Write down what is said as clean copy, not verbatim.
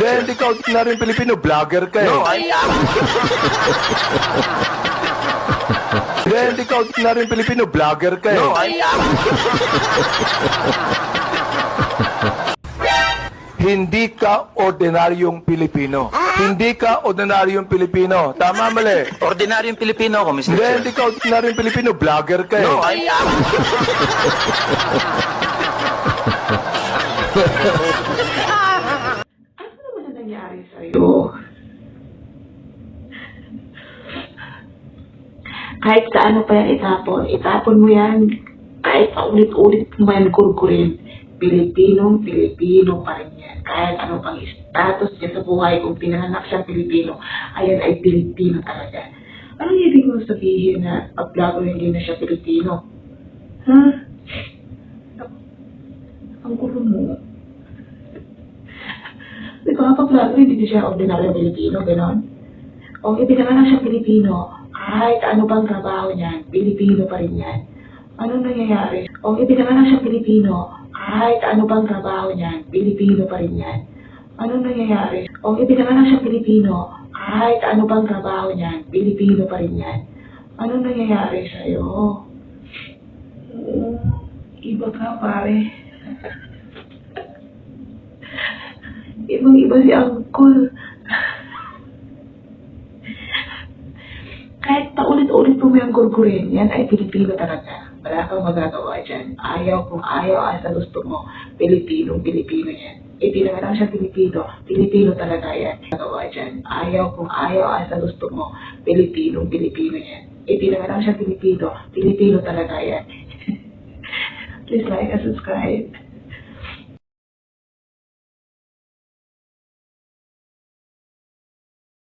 Hindi ka ordinaryong Pilipino, vlogger ka eh. No, I am. Hindi ka ordinaryong Pilipino, vlogger ka eh. No, I am. Hindi ka ordinaryong Pilipino. Hindi ka ordinaryong Pilipino. Tama, mali. Ordinaryong Pilipino ako, Mr. Chair. Hindi ka ordinaryong Pilipino, vlogger ka eh. No, I am. Ano naman ang nangyari sa'yo? Kahit sa ano pa yan itapon mo yan. Kahit paulit-ulit mo yan kurkurin, Pilipino pa rin yan. Kahit ano pang status niya sa buhay, kung pinanganak siyang Pilipino, ayan ay Pilipino talaga. Anong ibig mo sabihin na pag-vlogger hindi na siya Pilipino? Ha? Ang gulo mo. Di ba, pag-vlogger hindi siya ordinaryong Pilipino, gano'n? O ipinanganak siya Pilipino, kahit ano bang trabaho niyan, Pilipino pa rin yan. Anong nangyayari? O ipinanganak siya Pilipino, kahit ano bang trabaho niyan, Pilipino pa rin yan. Anong nangyayari? O ipinanganak siya Pilipino, kahit ano bang trabaho niyan, Pilipino pa rin yan. Anong nangyayari sa'yo? Iba ka, pare. Ibang-iba si Uncle. Kahit paulit-ulit mo yung gurgurin, yan ay Pilipino talaga. Wala kang magagawa dyan. Kung ayaw ay sa gusto mo, Pilipino yan. Ipinanganak siya Pilipino talaga yan. Magagawa dyan. Kung ayaw ay sa gusto mo, Pilipino yan. Ipinanganak siya Pilipino talaga yan. Please like and subscribe.